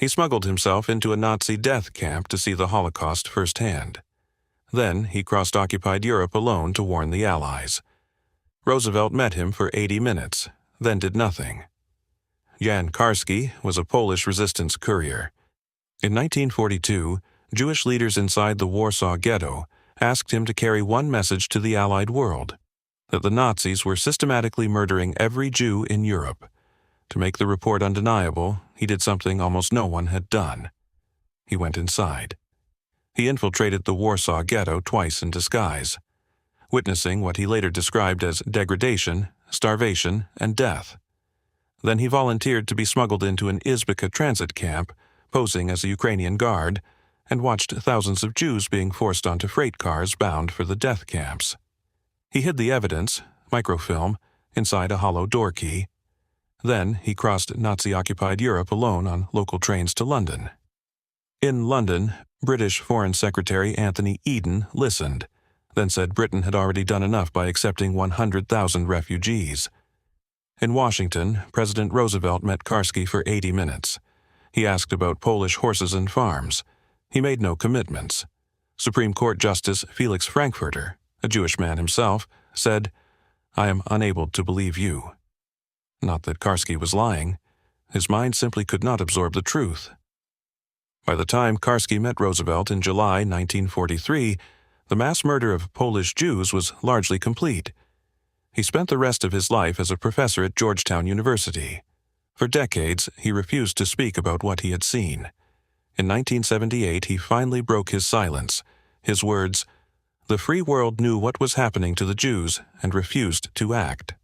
He smuggled himself into a Nazi death camp to see the Holocaust firsthand. Then he crossed occupied Europe alone to warn the Allies. Roosevelt met him for 80 minutes, then did nothing. Jan Karski was a Polish resistance courier. In 1942, Jewish leaders inside the Warsaw Ghetto asked him to carry one message to the Allied world: that the Nazis were systematically murdering every Jew in Europe. To make the report undeniable, he did something almost no one had done. He went inside. He infiltrated the Warsaw Ghetto twice in disguise, witnessing what he later described as degradation, starvation, and death. Then he volunteered to be smuggled into an Izbica transit camp, posing as a Ukrainian guard, and watched thousands of Jews being forced onto freight cars bound for the death camps. He hid the evidence, microfilm, inside a hollow door key. Then he crossed Nazi-occupied Europe alone on local trains to London. In London, British Foreign Secretary Anthony Eden listened, then said Britain had already done enough by accepting 100,000 refugees. In Washington, President Roosevelt met Karski for 80 minutes. He asked about Polish horses and farms. He made no commitments. Supreme Court Justice Felix Frankfurter, a Jewish man himself, said, "I am unable to believe you." Not that Karski was lying. His mind simply could not absorb the truth. By the time Karski met Roosevelt in July 1943, the mass murder of Polish Jews was largely complete. He spent the rest of his life as a professor at Georgetown University. For decades, he refused to speak about what he had seen. In 1978, he finally broke his silence. His words, "The free world knew what was happening to the Jews and refused to act."